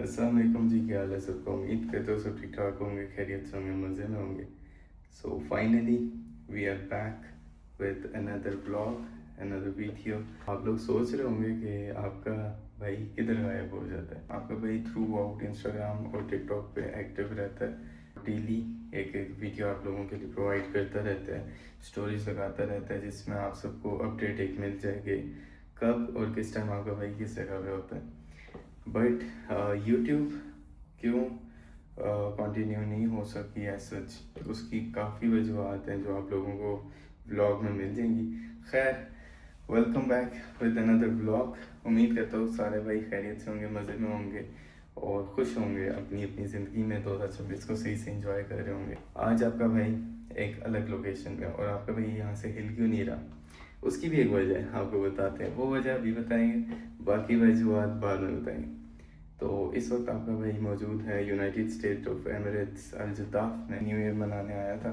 अस्सलाम वालेकुम जी, क्या हाल है सबका। उम्मीद करते हो सब ठीक ठाक होंगे, खैरियत से होंगे, मज़े में होंगे। So finally we are back with another vlog, another video. आप लोग सोच रहे होंगे कि आपका भाई किधर गायब हो जाता है। आपका भाई थ्रू आउट इंस्टाग्राम और टिकटॉक पे एक्टिव रहता है। डेली एक एक वीडियो आप लोगों के लिए प्रोवाइड करता रहता है, स्टोरीज लगाता रहता है, जिसमें आप सबको अपडेट एक मिल जाएगी कब और किस टाइम आपका भाई किस जगह पे होता है। बट यूट्यूब क्यों कंटिन्यू नहीं हो सकी एज सच, उसकी काफ़ी वजूहत हैं जो आप लोगों को व्लॉग में मिल जाएंगी। खैर, welcome back with another vlog. उम्मीद करता हूँ सारे भाई खैरियत से होंगे, मज़े में होंगे और खुश होंगे, अपनी अपनी ज़िंदगी में 2026 को सही से इंजॉय कर रहे होंगे। आज आपका भाई एक अलग लोकेशन पे और आपका भाई यहाँ से हिल क्यों नहीं रहा, उसकी भी एक वजह है, आपको बताते हैं। वो वजह अभी बताएंगे, बाकी वजूहत बाद में बताएंगे। तो इस वक्त आपका भाई मौजूद है यूनाइटेड स्टेट ऑफ एमिरेट्स अल-जदाफ में। न्यू ईयर मनाने आया था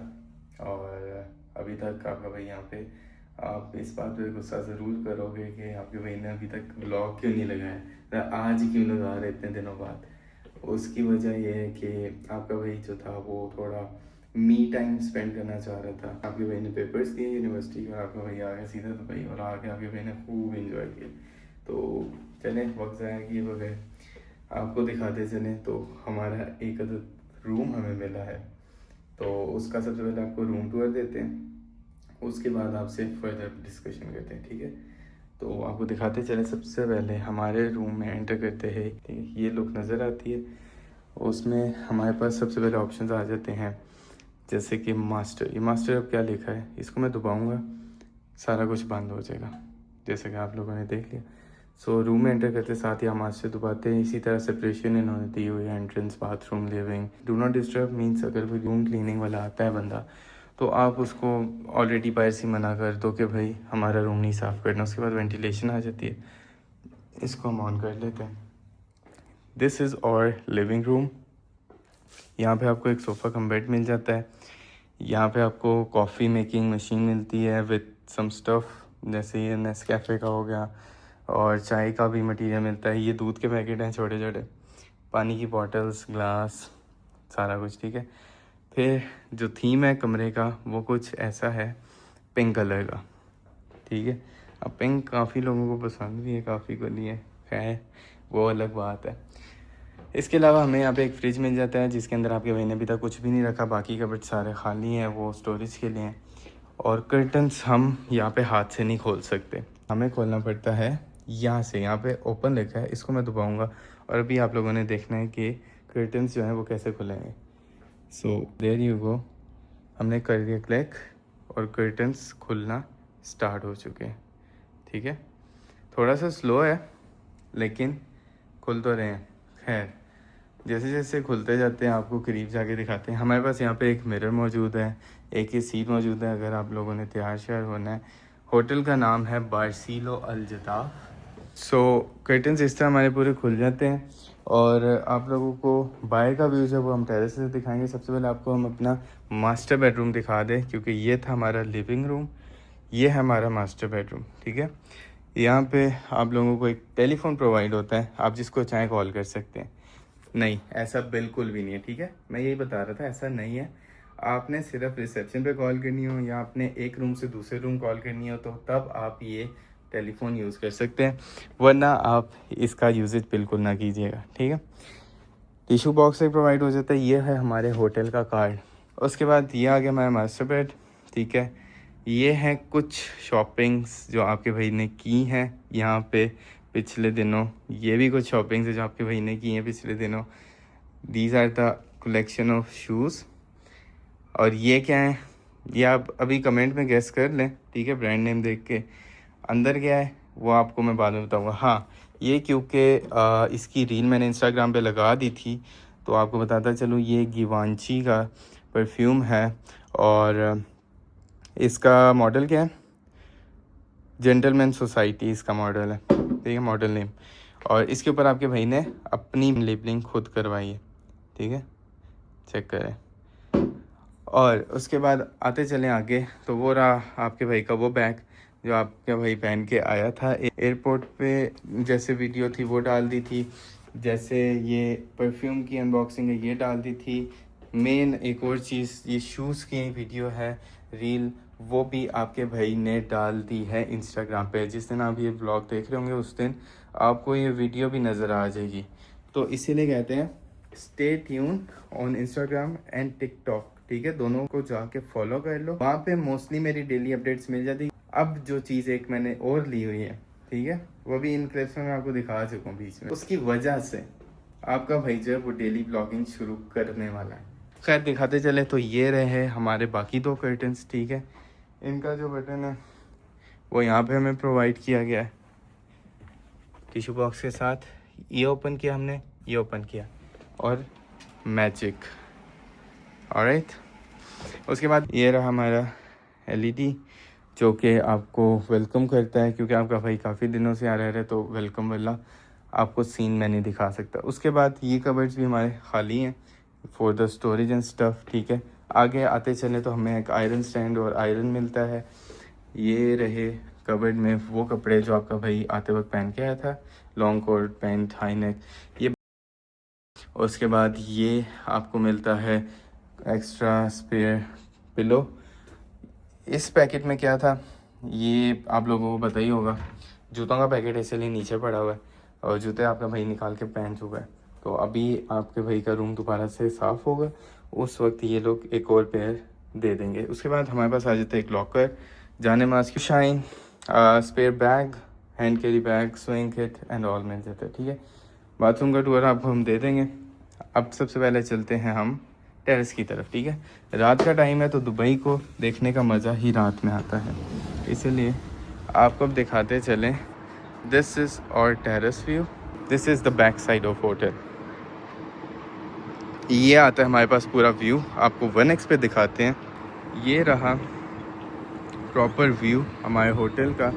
और अभी तक आपका भाई यहाँ पे। आप इस बात पे गुस्सा ज़रूर करोगे कि आपके भाई ने अभी तक व्लॉग क्यों नहीं लगाया, आज क्यों लगा रहे इतने दिनों बाद। उसकी वजह यह है कि आपका भाई जो था वो थोड़ा मी टाइम स्पेंड करना चाह रहा था। आपके भाई ने पेपर्स दिए यूनिवर्सिटी के और आपका भाई आ गया सीधा दुबई, और आके आपके भाई ने खूब इंजॉय किया। तो चलें, वक्त ज़ाया किए बगैर आपको दिखाते चलें। तो हमारा एक रूम हमें मिला है, तो उसका सबसे पहले आपको रूम टूर देते हैं, उसके बाद आपसे फर्दर डिस्कशन करते हैं, ठीक है। तो आपको दिखाते चले। सबसे पहले हमारे रूम में एंटर करते हैं, ठीक है, ये लुक नज़र आती है। उसमें हमारे पास सबसे पहले ऑप्शंस आ जाते हैं, जैसे कि मास्टर। ये मास्टर अब क्या लिखा है, इसको मैं दबाऊंगा सारा कुछ बंद हो जाएगा, जैसे कि आप लोगों ने देख लिया। सो रूम में एंटर करते साथ ही हम मास्टर दबाते हैं। इसी तरह सेपरेशन इन्होंने दी हुई है, entrance, bathroom, living. Do not disturb means अगर कोई रूम क्लीनिंग वाला आता है बंदा, तो आप उसको ऑलरेडी बाहर से मना कर दो कि भाई हमारा रूम नहीं साफ़ करना। उसके बाद वेंटिलेशन आ जाती है, इसको हम ऑन कर लेते हैं। दिस इज़ और लिविंग रूम। यहाँ पे आपको एक सोफ़ा कम बेड मिल जाता है। यहाँ पे आपको कॉफ़ी मेकिंग मशीन मिलती है विद सम स्टफ़, जैसे ये नेस्कैफ़े का हो गया, और चाय का भी मटेरियल मिलता है। ये दूध के पैकेट हैं छोटे छोटे, पानी की बॉटल्स, ग्लास, सारा कुछ, ठीक है। फिर जो थीम है कमरे का वो कुछ ऐसा है, पिंक कलर का, ठीक है। अब पिंक काफ़ी लोगों को पसंद भी है, काफ़ी को नहीं है, खैर वो अलग बात है। इसके अलावा हमें यहाँ पे एक फ्रिज मिल जाता है, जिसके अंदर आपके भाई ने अभी तक कुछ भी नहीं रखा, बाकी कबर्ड सारे खाली हैं, वो स्टोरेज के लिए हैं। और कर्टन्स हम यहाँ पे हाथ से नहीं खोल सकते, हमें खोलना पड़ता है यहाँ से। यहाँ पे ओपन लिखा है, इसको मैं दबाऊंगा और अभी आप लोगों ने देखना है कि कर्टन्स जो हैं वो कैसे खुलेंगे। सो देयर यू गो, हमने कर दिया क्लिक और कर्टन्स खुलना स्टार्ट हो चुके हैं, ठीक है। थोड़ा सा स्लो है लेकिन खुल तो रहे हैं। खैर, जैसे जैसे खुलते जाते हैं आपको करीब जाके दिखाते हैं। हमारे पास यहाँ पे एक मिरर मौजूद है, एक ही सीट मौजूद है अगर आप लोगों ने तैयार श्यार होना है। होटल का नाम है बारसीलो अल-जदाफ। सो कर्टन्स इस तरह हमारे पूरे खुल जाते हैं और आप लोगों को बाहर का व्यू जो वो हम टेरेस से दिखाएंगे। सबसे पहले आपको हम अपना मास्टर बेडरूम दिखा दें, क्योंकि ये था हमारा लिविंग रूम, ये है हमारा मास्टर बेडरूम, ठीक है। यहाँ पे आप लोगों को एक टेलीफोन प्रोवाइड होता है, आप जिसको चाहें कॉल कर सकते हैं। नहीं, ऐसा बिल्कुल भी नहीं है, ठीक है। मैं यही बता रहा था, ऐसा नहीं है। आपने सिर्फ रिसेप्शन पे कॉल करनी हो या आपने एक रूम से दूसरे रूम कॉल करनी हो तो तब आप ये टेलीफोन यूज़ कर सकते हैं, वरना आप इसका यूजेज बिल्कुल ना कीजिएगा, ठीक है। टिशू बॉक्स से प्रोवाइड हो जाता है। ये है हमारे होटल का कार्ड। उसके बाद ये आ गया हमारा मास्टर बेड, ठीक है। ये हैं कुछ शॉपिंग्स जो आपके भाई ने की हैं यहाँ पे पिछले दिनों। ये भी कुछ शॉपिंग्स है जो आपके भाई ने की हैं पिछले दिनों। These are the collection of shoes. और ये क्या है, ये आप अभी कमेंट में गेस कर लें, ठीक है, ब्रांड नेम देख के। अंदर क्या है वो आपको मैं बाद में बताऊँगा। हाँ, ये क्योंकि इसकी रील मैंने इंस्टाग्राम पे लगा दी थी, तो आपको बताता चलूँ, ये गिवांची का परफ्यूम है और इसका मॉडल क्या है, जेंटलमैन सोसाइटी इसका मॉडल है, ठीक है, मॉडल नेम। और इसके ऊपर आपके भाई ने अपनी लेबलिंग खुद करवाई है, ठीक है, चेक करें। और उसके बाद आते चलें आगे, तो वो रहा आपके भाई का वो बैग जो आपका भाई पहन के आया था एयरपोर्ट पे, जैसे वीडियो थी वो डाल दी थी। जैसे ये परफ्यूम की अनबॉक्सिंग है ये डाल दी थी। मेन एक और चीज़, ये शूज़ की वीडियो है रील, वो भी आपके भाई ने डाल दी है इंस्टाग्राम पे। जिस दिन आप ये व्लॉग देख रहे होंगे उस दिन आपको ये वीडियो भी नज़र आ जाएगी। तो इसीलिए कहते हैं stay tune on Instagram and TikTok, ठीक है, दोनों को जाके फॉलो कर लो, वहाँ पे मोस्टली मेरी डेली अपडेट्स मिल जाती। अब जो चीज़ एक मैंने और ली हुई है, ठीक है, वो भी इन क्लिप्स में मैं आपको दिखा चुका हूँ बीच में, उसकी वजह से आपका भाई जो है वो डेली ब्लॉगिंग शुरू करने वाला है। खैर दिखाते चले तो ये रहे हमारे बाकी दो कर्टन्स, ठीक है। इनका जो बटन है वो यहाँ पे हमें प्रोवाइड किया गया है टिश्यू बॉक्स के साथ। ये ओपन किया हमने, ये ओपन किया और मैजिक, ऑलराइट। उसके बाद ये रहा हमारा एलईडी जो कि आपको वेलकम करता है, क्योंकि आपका भाई काफ़ी दिनों से आ रहा है तो वेलकम वाला आपको सीन मैं नहीं दिखा सकता। उसके बाद ये कबर्ड्स भी हमारे खाली हैं for the storage and stuff, ठीक है। आगे आते चले तो हमें एक आयरन स्टैंड और आयरन मिलता है। ये रहे कबर्ड में वो कपड़े जो आपका भाई आते वक्त पहन के आया था, long coat pant high neck ये। उसके बाद ये आपको मिलता है एक्स्ट्रा स्पेयर पिलो। इस पैकेट में क्या था ये आप लोगों को पता ही होगा, जूतों का पैकेट इसलिए नीचे पड़ा हुआ है और जूते आपका भाई निकाल के पहन चुका है। तो अभी आपके भाई का रूम दोबारा से साफ़ होगा, उस वक्त ये लोग एक और पेयर दे देंगे। उसके बाद हमारे पास आ जाता है एक लॉकर, जाने mask, shine, spare bag, hand carry bag, swing kit and all मिल जाता है, ठीक है। बाथरूम का टूर आपको हम दे देंगे। अब सबसे पहले चलते हैं हम टेरेस की तरफ, ठीक है। रात का टाइम है तो दुबई को देखने का मज़ा ही रात में आता है, इसलिए आपको अब दिखाते चलें। दिस इज़ और terrace view, this is the back side of hotel. ये आता है हमारे पास पूरा व्यू, आपको 1x पे दिखाते हैं। ये रहा प्रॉपर व्यू हमारे होटल का।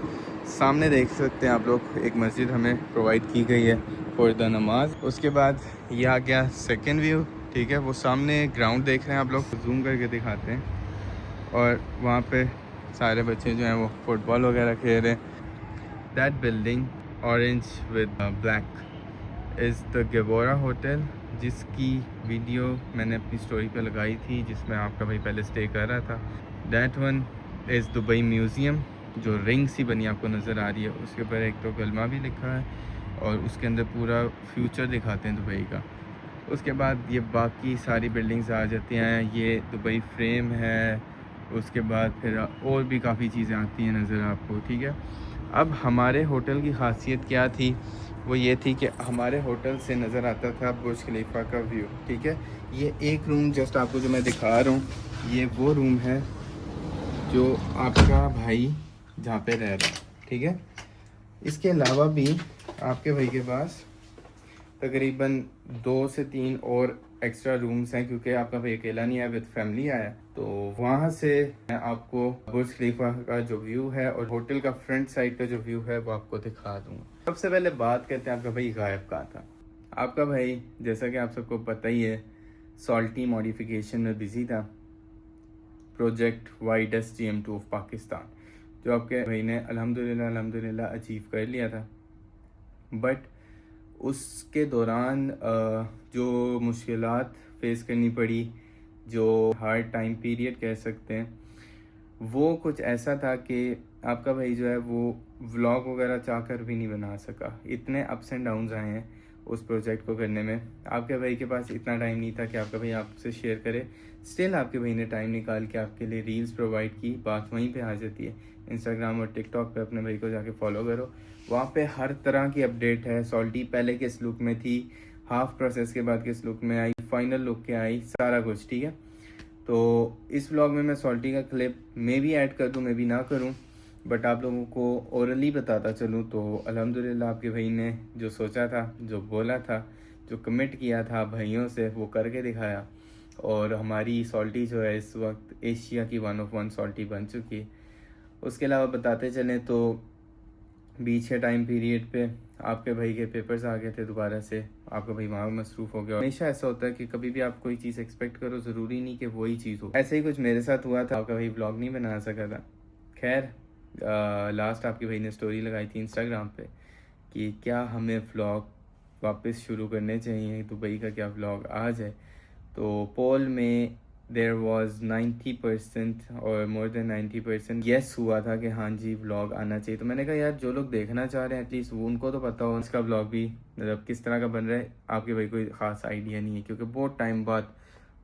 सामने देख सकते हैं आप लोग एक मस्जिद हमें प्रोवाइड की गई है फॉर द नमाज। उसके बाद ये आ गया सेकंड व्यू, ठीक है। वो सामने ग्राउंड देख रहे हैं आप लोग, जूम करके दिखाते हैं, और वहाँ पे सारे बच्चे जो हैं वो फुटबॉल वगैरह खेल रहे हैं। That building orange with black is the गेबोरा होटल, जिसकी वीडियो मैंने अपनी स्टोरी पे लगाई थी, जिसमें आपका भाई पहले स्टे कर रहा था। That one is Dubai museum, जो रिंग सी बनी आपको नज़र आ रही है, उसके ऊपर एक तो कलमा भी लिखा है और उसके अंदर पूरा फ्यूचर दिखाते हैं दुबई का। उसके बाद ये बाकी सारी बिल्डिंग्स आ जाती हैं, ये दुबई फ्रेम है। उसके बाद फिर और भी काफ़ी चीज़ें आती हैं नज़र आपको, ठीक है। अब हमारे होटल की खासियत क्या थी, वो ये थी कि हमारे होटल से नज़र आता था बुर्ज खलीफा का व्यू, ठीक है। ये एक रूम जस्ट आपको जो मैं दिखा रहा हूँ, ये वो रूम है जो आपका भाई जहाँ पे रह रहा है, ठीक है। इसके अलावा भी आपके भाई के पास तकरीबन 2 से 3 और एक्स्ट्रा रूम्स हैं, क्योंकि आपका भाई अकेला नहीं है, विद फैमिली आया। तो वहाँ से मैं आपको बुर्ज खलीफा का जो व्यू है और होटल का फ्रंट साइड का जो व्यू है वो आपको दिखा दूँगा। सबसे पहले बात करते हैं आपका भाई गायब कहाँ था। आपका भाई जैसा कि आप सबको पता ही है सॉल्टी मॉडिफिकेशन में बिजी था, project widest GM2 of Pakistan, जो आपके भाई ने अल्हम्दुलिल्लाह अचीव कर लिया था। बट उसके दौरान जो मुश्किलात फेस करनी पड़ी, जो हार्ड टाइम पीरियड कह सकते हैं, वो कुछ ऐसा था कि आपका भाई जो है वो व्लॉग वगैरह चाहकर भी नहीं बना सका। इतने अप्स एंड डाउन्स आए हैं उस प्रोजेक्ट को करने में। आपके भाई के पास इतना टाइम नहीं था कि आपका भाई आपसे शेयर करे। स्टिल आपके भाई ने टाइम निकाल के आपके लिए रील्स प्रोवाइड की। बात वहीं पे आ जाती है, इंस्टाग्राम और टिकटॉक पे अपने भाई को जाके फॉलो करो, वहाँ पे हर तरह की अपडेट है। सॉल्टी पहले किस लुक में थी, हाफ प्रोसेस के बाद किस लुक में आई, फाइनल लुक के आई, सारा कुछ, ठीक है। तो इस व्लॉग में मैं सॉल्टी का क्लिप मे भी ऐड कर दूँ, मे भी ना करूँ, बट आप लोगों को ओरली बताता चलूँ तो अल्हम्दुलिल्लाह आपके भाई ने जो सोचा था, जो बोला था, जो कमिट किया था भाइयों से, वो करके दिखाया। और हमारी सॉल्टी जो है इस वक्त एशिया की 1 ऑफ 1 सॉल्टी बन चुकी है। उसके अलावा बताते चलें तो बीच के टाइम पीरियड पे आपके भाई के पेपर्स आ गए थे दोबारा से, आपका भाई वहाँ मसरूफ़ हो गया। हमेशा ऐसा होता है कि कभी भी आप कोई चीज़ एक्सपेक्ट करो, ज़रूरी नहीं कि वही चीज़ हो। ऐसे ही कुछ मेरे साथ हुआ था, आपका भाई व्लॉग नहीं बना सका था। खैर लास्ट आपके भाई ने स्टोरी लगाई थी इंस्टाग्राम पे कि क्या हमें व्लॉग वापस शुरू करने चाहिए दुबई का क्या व्लॉग आज है। तो पोल में देयर वाज 90% और मोर देन 90% येस हुआ था कि हाँ जी व्लॉग आना चाहिए। तो मैंने कहा यार जो लोग देखना चाह रहे हैं एटलीस्ट वो उनको तो पता हो इसका व्लॉग भी मतलब किस तरह का बन रहा है। आपके भाई कोई ख़ास आइडिया नहीं है क्योंकि बहुत टाइम बाद,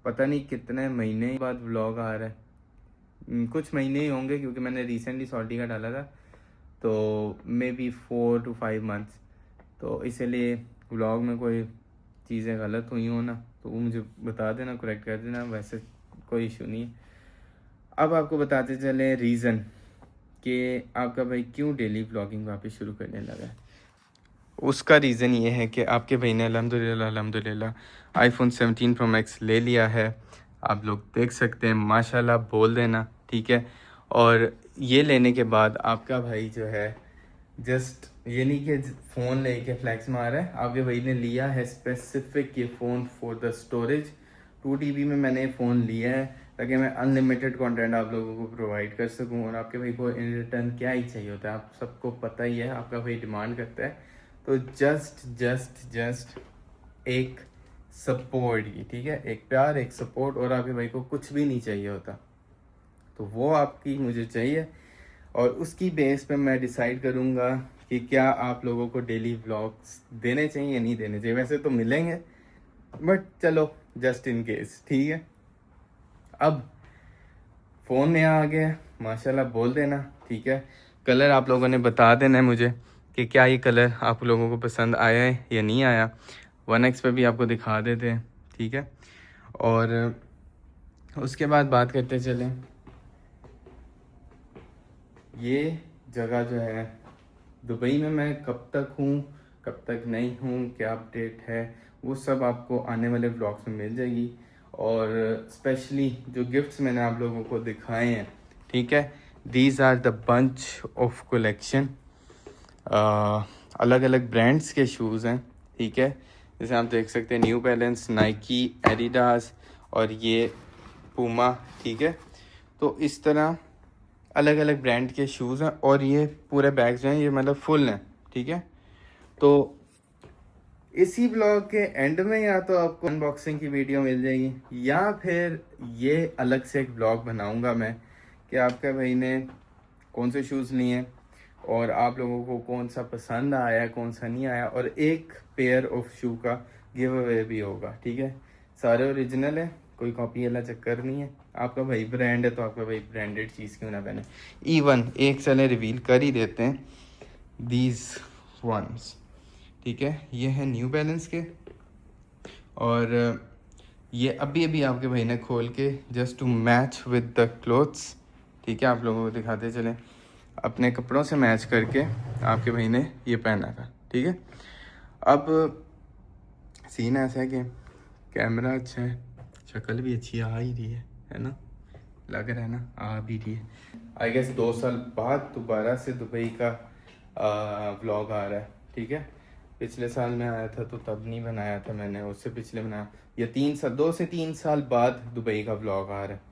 पता नहीं कितने महीने बाद व्लॉग आ रहा है। कुछ महीने ही होंगे क्योंकि मैंने रिसेंटली सॉल्टी का डाला था, तो मे बी 4 to 5 months। तो इसलिए व्लॉग में कोई चीज़ें गलत हुई हो ना तो वो मुझे बता देना, करेक्ट कर देना, वैसे कोई इशू नहीं है। अब आपको बताते चले रीज़न कि आपका भाई क्यों डेली व्लॉगिंग वापस शुरू करने लगा है। उसका रीज़न ये है कि आपके भाई ने अल्हम्दुलिल्लाह आईफोन 17 Pro Max ले लिया है। आप लोग देख सकते हैं, माशाल्लाह बोल देना, ठीक है। और ये लेने के बाद आपका भाई जो है जस्ट ये नहीं कि फ़ोन लेके फ्लैक्स मार रहा है, आपके भाई ने लिया है स्पेसिफिक ये phone for the storage. 2 TB में मैंने फ़ोन लिया है ताकि मैं अनलिमिटेड कंटेंट आप लोगों को प्रोवाइड कर सकूं। और आपके भाई को इन रिटर्न क्या ही चाहिए होता है, आप सबको पता ही है, आपका भाई डिमांड करता है तो जस्ट एक सपोर्ट की, ठीक है, एक प्यार, एक सपोर्ट। और आपके भाई को कुछ भी नहीं चाहिए होता, तो वो आपकी मुझे चाहिए और उसकी बेस पे मैं डिसाइड करूँगा कि क्या आप लोगों को डेली व्लॉग्स देने चाहिए या नहीं देने चाहिए। वैसे तो मिलेंगे बट चलो जस्ट इन केस, ठीक है। अब फ़ोन नया आ गया माशाल्लाह बोल देना, ठीक है। कलर आप लोगों ने बता देना है मुझे कि क्या ये कलर आप लोगों को पसंद आया है या नहीं आया। 1x पे भी आपको दिखा देते हैं, ठीक है। और उसके बाद बात करते चलें, ये जगह जो है दुबई में मैं कब तक हूँ कब तक नहीं हूँ, क्या अपडेट है, वो सब आपको आने वाले व्लॉग्स में मिल जाएगी। और स्पेशली जो गिफ्ट्स मैंने आप लोगों को दिखाए हैं, ठीक है, these are the bunch of collection. अलग अलग ब्रांड्स के शूज़ हैं, ठीक है। जैसे आप देख सकते हैं न्यू बैलेंस, नाइकी, एडिडास और ये पूमा, ठीक है। तो इस तरह अलग अलग ब्रांड के शूज़ हैं और ये पूरे बैग्स हैं, ये मतलब फुल हैं, ठीक है। तो इसी ब्लॉग के एंड में या तो आपको अनबॉक्सिंग की वीडियो मिल जाएगी या फिर ये अलग से एक ब्लॉग बनाऊंगा मैं कि आपके भाई ने कौन से शूज़ लिए हैं और आप लोगों को कौन सा पसंद आया कौन सा नहीं आया, और एक पेयर ऑफ शू का गिव अवे भी होगा, ठीक है। सारे ओरिजिनल है, कोई कॉपी वाला चक्कर नहीं है। आपका भाई ब्रांड है तो आपका भाई ब्रांडेड चीज़ क्यों ना पहने। इवन एक चले रिवील कर ही देते हैं, दीज वंस, ठीक है। ये है न्यू बैलेंस के और ये अभी अभी आपके भाई ने खोल के just to match with the clothes, ठीक है, आप लोगों को दिखाते चलें, अपने कपड़ों से मैच करके आपके भाई ने ये पहना था, ठीक है। अब सीन ऐसा है कि कैमरा अच्छा है, शक्ल भी अच्छी आ ही रही है ना, लग रहा है ना, आ भी रही है। आई गेस 2 साल बाद दोबारा से दुबई का व्लॉग आ रहा है, ठीक है। पिछले साल में आया था तो तब नहीं बनाया था मैंने, उससे पिछले बनाया, या 2 से 3 साल बाद दुबई का व्लॉग आ रहा है।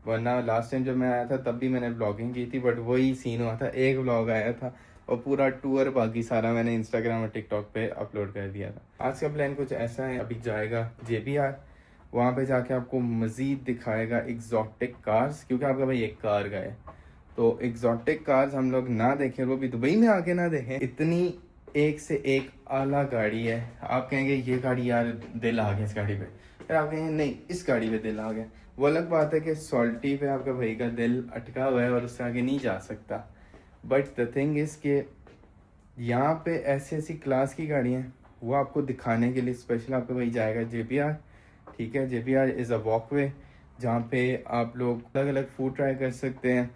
वरना लास्ट टाइम जब मैं आया था तब भी मैंने व्लॉगिंग की थी, बट वही सीन हुआ था, एक व्लॉग आया था और पूरा टूर बाकी सारा मैंने इंस्टाग्राम और टिकटॉक पे अपलोड कर दिया था। आज का प्लान कुछ ऐसा है, अभी जाएगा JBR, वहाँ पे जाके आपको मज़ीद दिखाएगा एग्जॉटिक कार्स, क्योंकि आपका भाई एक कार का है तो एग्जॉटिक कार्स हम लोग ना देखें, वो भी दुबई में आके ना देखें। इतनी एक से एक आला गाड़ी है, आप कहेंगे ये गाड़ी यार दिल आ गया इस गाड़ी पे, फिर आप कहेंगे नहीं इस गाड़ी पे दिल आ गया। वो अलग बात है कि सॉल्टी पे आपका भाई का दिल अटका हुआ है और उससे आगे नहीं जा सकता, बट द थिंग इज़ कि यहाँ पे ऐसी ऐसी क्लास की गाड़ियाँ हैं, वो आपको दिखाने के लिए स्पेशल आपका भाई जाएगा JBR, ठीक है। JBR इज़ अ वॉकवे जहाँ पे आप लोग अलग अलग फूड ट्राई कर सकते हैं,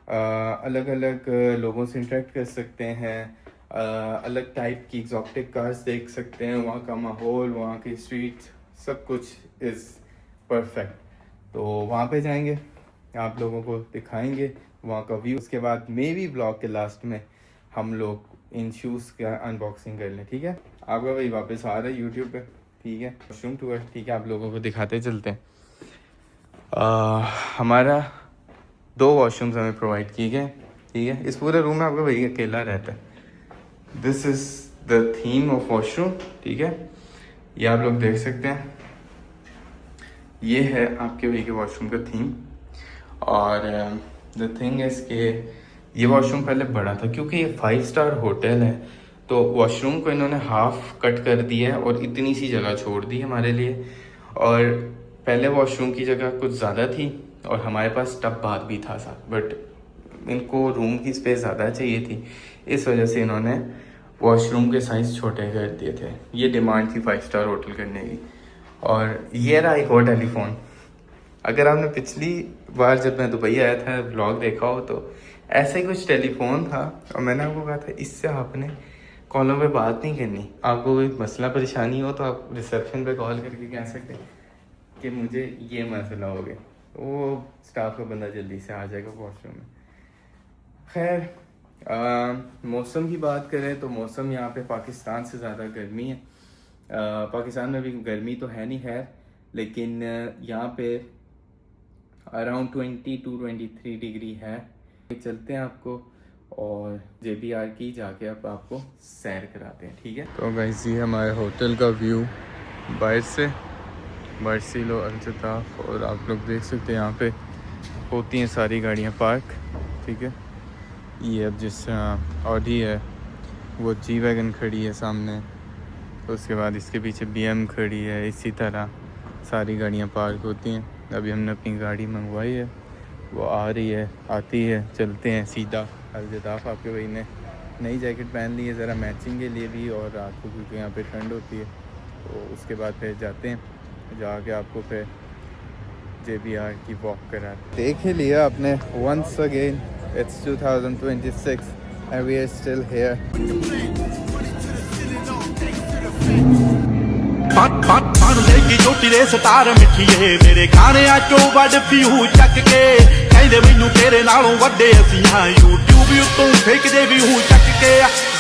अलग अलग लोगों से इंटरेक्ट कर सकते हैं, अलग टाइप की एग्जॉटिक कार्स देख सकते हैं, वहाँ का माहौल, वहाँ की स्ट्रीट, सब कुछ इज़ परफेक्ट। तो वहाँ पे जाएंगे, आप लोगों को दिखाएंगे वहाँ का व्यू। उसके बाद मे बी ब्लॉग के लास्ट में हम लोग इन शूज़ का अनबॉक्सिंग कर लें, ठीक है। आपका भाई वापस आ रहा है यूट्यूब पे, ठीक है, वॉशरूम टूर, ठीक है, आप लोगों को दिखाते चलते हैं। हमारा 2 वॉशरूम्स हमें प्रोवाइड किए गए, ठीक है। इस पूरे रूम में आपका भाई अकेला रहता है। This is the theme of washroom, ठीक है। ये आप लोग देख सकते हैं, ये है आपके भाई के वॉशरूम का थीम। और द थिंग इज़ कि ये वॉशरूम पहले बड़ा था, क्योंकि ये 5 स्टार होटल है, तो वॉशरूम को इन्होंने हाफ कट कर दिया है और इतनी सी जगह छोड़ दी हमारे लिए। और पहले वॉशरूम की जगह कुछ ज़्यादा थी और हमारे पास टब बाथ भी था साथ, बट इनको रूम की स्पेस ज़्यादा चाहिए थी, इस वजह से इन्होंने वॉशरूम के साइज़ छोटे कर दिए थे। ये डिमांड थी 5 स्टार होटल करने की। और ये रहा एक और टेलीफोन। अगर आपने पिछली बार जब मैं दुबई आया था व्लॉग देखा हो तो ऐसा ही कुछ टेलीफोन था, और मैंने आपको कहा था इससे आपने कॉलों पे बात नहीं करनी। आपको कोई मसला परेशानी हो तो आप रिसेप्शन पे कॉल करके कह सकते हैं कि मुझे ये मसला हो गया, वो स्टाफ का बंदा जल्दी से आ जाएगा वॉशरूम में। खैर मौसम की बात करें तो मौसम यहाँ पे पाकिस्तान से ज़्यादा गर्मी है। पाकिस्तान में भी गर्मी तो है नहीं खैर, लेकिन यहाँ पे अराउंड 20 to 23 डिग्री है। चलते हैं आपको और JBR की जाके अब आपको सैर कराते हैं, ठीक है। तो गाइस ये हमारे होटल का व्यू बाहर से, बारसीलो अल्तताफ, और आप लोग देख सकते हैं यहाँ पे होती हैं सारी गाड़ियाँ पार्क, ठीक है। ये अब जिस ऑडी है वो G वैगन खड़ी है सामने, तो उसके बाद इसके पीछे BM खड़ी है, इसी तरह सारी गाड़ियाँ पार्क होती हैं। अभी हमने अपनी गाड़ी मंगवाई है, वो आ रही है, आती है, चलते हैं सीधा अल्तताफ। आपके भाई ने नई जैकेट पहन ली है ज़रा मैचिंग के लिए भी, और रात को क्योंकि यहाँ पे ठंड होती है, तो उसके बाद फिर जाते हैं, जाके आपको फिर JBR की वॉक करा। देख ही लिया आपने, once again it's 2026 and we are still here. पान देगी चोटी दे स्टार मिठीए मेरे खाणिਆਂ ਚੋਂ ਵੱਡ ਫਿਊ ਚੱਕ ਕੇ ਕਹਿੰਦੇ ਮੈਨੂੰ ਤੇਰੇ ਨਾਲੋਂ ਵੱਡੇ ਅਸੀਂ ਹਾਂ YouTube ਉੱਤੋਂ ਫੇਕਦੇ ਵੀ ਹੂੰ ਚੱਕ ਕੇ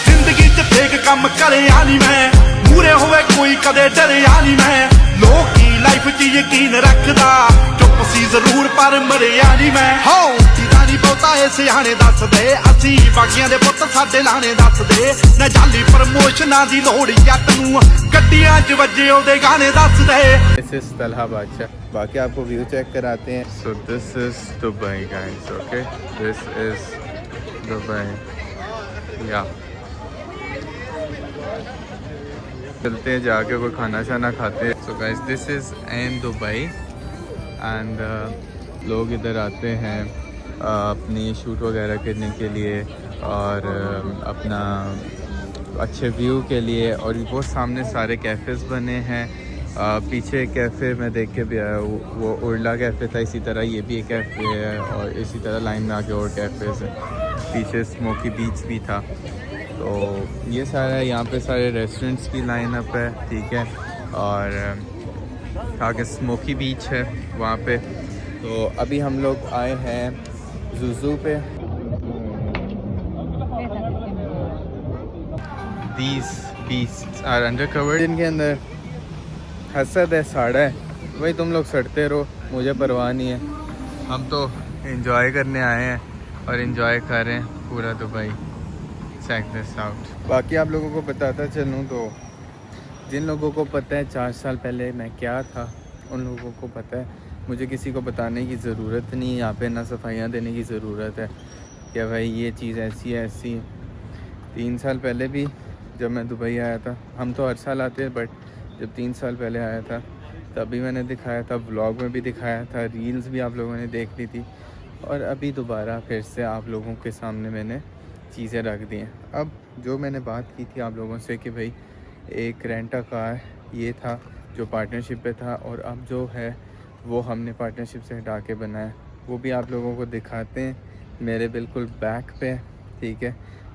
ਜ਼ਿੰਦਗੀ 'ਚ ਫੇਕ ਕੰਮ ਕਰਿਆ ਨਹੀਂ ਮੈਂ ਮੂਰੇ ਹੋਵੇ ਕੋਈ ਕਦੇ ਡਰਿਆ ਨਹੀਂ ਮੈਂ ਲੋਕੀ ਲਾਈਫ 'ਚ ਯਕੀਨ ਰੱਖਦਾ ਚੁੱਪ ਸੀ ਜ਼ਰੂਰ ਪਰ ਮਰਿਆ ਨਹੀਂ ਮੈਂ ਹੋ ਜਿਦਾ ਨਹੀਂ ਬਹੁਤਾ ਇਹ ਸਿਆਣੇ ਦੱਸਦੇ ਅਸੀਂ ਬਾਗੀਆਂ ਦੇ ਪੁੱਤ ਸਾਡੇ ਲਾਣੇ ਦੱਸਦੇ ਨਾ ਜਾਲੀ ਪ੍ਰਮੋਸ਼ਨਾਂ ਦੀ ਲੋੜ ਜੱਟ ਨੂੰ ਗੱਡੀਆਂ 'ਚ ਵੱਜੇ ਉਹਦੇ ਗਾਣੇ ਦੱਸਦੇ। This is Talha Badshah, बाकी आपको व्यू चेक कराते हैं। So this is Dubai guys, okay, this is Dubai, yeah। चलते हैं जाके कोई खाना शाना खाते हैं। So guys this is in Dubai and लोग इधर आते हैं अपनी शूट वगैरह करने के लिए और अपना अच्छे व्यू के लिए। और वो सामने सारे कैफ़ेज़ बने हैं, पीछे कैफ़े में देख के भी आया, वो उर्ला कैफ़े था, इसी तरह ये भी एक कैफ़े है, और इसी तरह लाइन में आके और कैफ़ेज़ हैं, पीछे स्मोकी बीच भी था। तो ये सारा यहाँ पे सारे रेस्टोरेंट्स की लाइन अप है, ठीक है। और आगे स्मोकी बीच है वहाँ पे। तो अभी हम लोग आए हैं ज़ू पे। These beasts are undercover। इनके अंदर हसद है, साड़ा है, भाई तुम लोग सड़ते रहो, मुझे परवाह नहीं है, हम तो एंजॉय करने आए हैं और एंजॉय कर रहे हैं पूरा दुबई। Check this out. बाकी आप लोगों को बताता चलूँ तो जिन लोगों को पता है 4 साल पहले मैं क्या था, उन लोगों को पता है, मुझे किसी को बताने की ज़रूरत नहीं। यहाँ पे ना सफाइयाँ देने की ज़रूरत है कि भाई ये चीज़ ऐसी है ऐसी। 3 साल पहले भी जब मैं दुबई आया था, हम तो हर साल आते हैं, बट जब 3 साल पहले आया था तभी मैंने दिखाया था, व्लॉग में भी दिखाया था, रील्स भी आप लोगों ने देख ली थी, और अभी दोबारा फिर से आप लोगों के सामने मैंने चीज़ें रख दी हैं। अब जो मैंने बात की थी आप लोगों से कि भाई एक रेंटा कार ये था जो पार्टनरशिप पे था, और अब जो है वो हमने पार्टनरशिप से हटा के बनाया, वो भी आप लोगों को दिखाते हैं मेरे बिल्कुल बैक पे, ठीक है।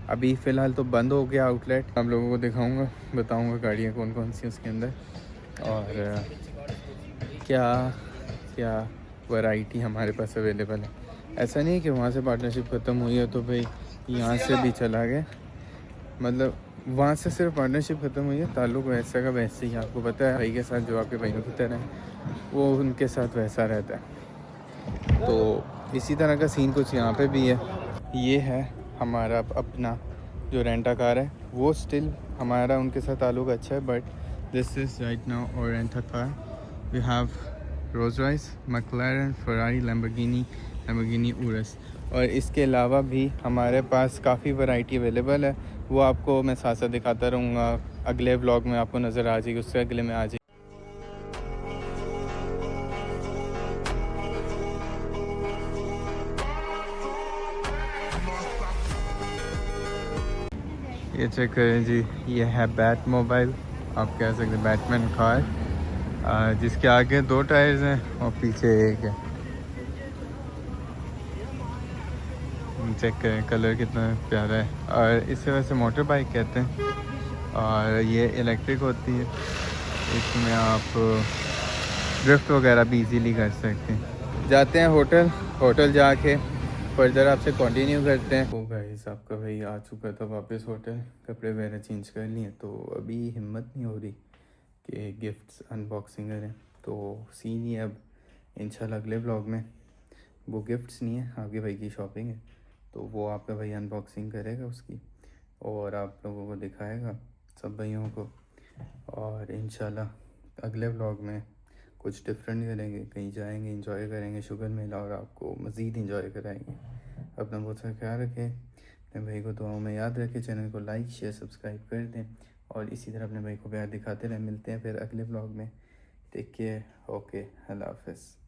अभी फ़िलहाल तो बंद हो गया आउटलेट, आप लोगों को दिखाऊंगा, बताऊंगा गाड़ियाँ कौन कौन सी उसके अंदर, और क्या क्या वैरायटी हमारे पास अवेलेबल है। ऐसा नहीं कि वहाँ से पार्टनरशिप ख़त्म हुई है तो भाई यहाँ से भी चला गया, मतलब वहाँ से सिर्फ पार्टनरशिप ख़त्म हुई है, ताल्लुक़ वैसा का वैसे ही। आपको पता है भाई के साथ जो आपके भाइयों की तरह है वो उनके साथ वैसा रहता है। तो इसी तरह का सीन कुछ यहाँ पे भी है। ये है हमारा अपना जो रेंटा कार है वो स्टिल हमारा उनके साथ ताल्लुक़ अच्छा है, but this is right now और rent car we have Rolls Royce, McLaren, Ferrari, Lamborghini Urus. और इसके अलावा भी हमारे पास काफ़ी वैरायटी अवेलेबल है, वो आपको मैं साथ साथ दिखाता रहूँगा। अगले व्लॉग में आपको नज़र आ जाएगी, उससे अगले में आ जाएगी। ये चेक करें जी, ये है बैट मोबाइल, आप कह सकते हैं बैटमैन कार, जिसके आगे 2 टायर्स हैं और पीछे एक है। चेक करें कलर कितना प्यारा है, और इसे वैसे मोटर बाइक कहते हैं, और ये इलेक्ट्रिक होती है। इसमें आप ड्रिफ्ट वगैरह भी इजीली कर सकते हैं। जाते हैं होटल जाके फर्दर आपसे कंटिन्यू करते हैं। ओ गाइस, आपका भाई आ चुका था वापस होटल, कपड़े वगैरह चेंज कर लिए, तो अभी हिम्मत नहीं हो रही कि गिफ्ट्स अनबॉक्सिंग करें। तो सीन ही अब इंशाल्लाह अगले ब्लॉग में, वो गिफ्ट्स नहीं है, आपके भाई की शॉपिंग है, तो वो आपका भाई अनबॉक्सिंग करेगा उसकी, और आप लोगों को दिखाएगा सब भाइयों को। और इंशाल्लाह अगले व्लॉग में कुछ डिफरेंट करेंगे, कहीं जाएंगे, इंजॉय करेंगे शुगर मेला, और आपको मज़ीद इंजॉय कराएंगे। अपना बहुत सारा ख्याल रखें, अपने भाई को दुआओं में याद रखें, चैनल को लाइक शेयर सब्सक्राइब कर दें, और इसी तरह अपने भाई को प्यार दिखाते रहें। मिलते हैं फिर अगले व्लॉग में, टेक केयर, ओके, अल्लाह हाफ़िज़।